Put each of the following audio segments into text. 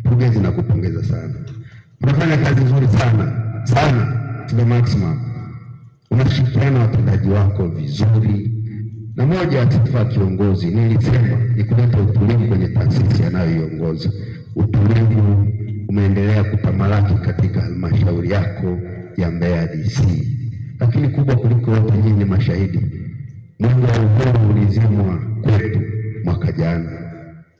Mkurugenzi, nakupongeza sana, unafanya kazi nzuri sana sana, to the maximum. Unashirikiana na watendaji wako vizuri, na moja ya sifa ya kiongozi nilisema ni kuleta utulivu kwenye taasisi anayoiongoza. Utulivu umeendelea kutamalaki katika halmashauri yako ya Mbeya DC, lakini kubwa kuliko yote, nyinyi ni mashahidi. Mwenge wa Uhuru ulizimwa kwetu mwaka jana.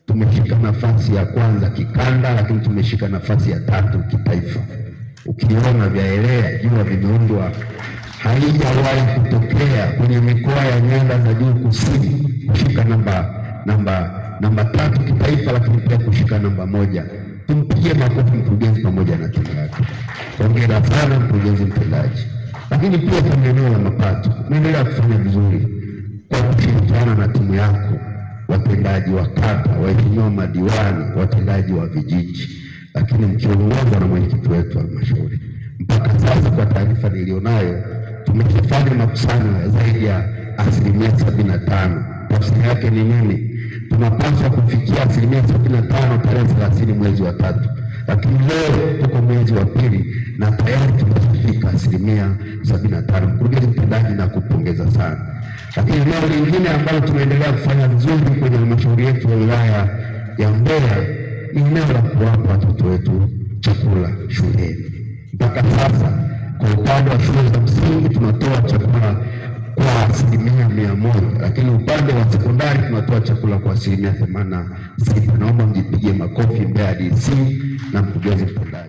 Tumeshika nafasi ya kwanza kikanda, lakini tumeshika nafasi ya 3 kitaifa. Ukiona vyaelea jua vimeundwa, haijawahi kutokea kwenye mikoa ya nyanda za juu kusini kushika namba 3 kitaifa, lakini pia kushika namba 1. Tumpigie makofi mkurugenzi pamoja na timu yake. Hongera sana mkurugenzi mtendaji. Lakini pia kwenye eneo la mapato unaendelea kufanya vizuri kwa kushirikiana na timu yako, watendaji wa kata, waheshimiwa madiwani, watendaji wa vijiji, lakini mkiongozwa na mwenyekiti wetu wa halmashauri. Mpaka sasa kwa taarifa nilionayo, tumeshafanya makusanyo ya zaidi ya 75%. Tafsiri yake ni nini? Tunapaswa kufikia 75% tarehe 30 mwezi wa 3, lakini leo tuko mwezi wa 2 na tayari tumefika 75%. Mkurugenzi mtendaji, na kupongeza sana. Lakini eneo lingine ambalo tunaendelea kufanya vizuri kwenye halmashauri yetu ya wilaya ya Mbeya ni eneo la kuwapa watoto wetu chakula shuleni. Mpaka sasa kwa upande wa shule za msingi tunatoa chakula kwa 100%, lakini upande wa sekondari tunatoa chakula kwa 86%. Naomba mjipigie makofi Mbeya DC na mkurugenzi mtendaji.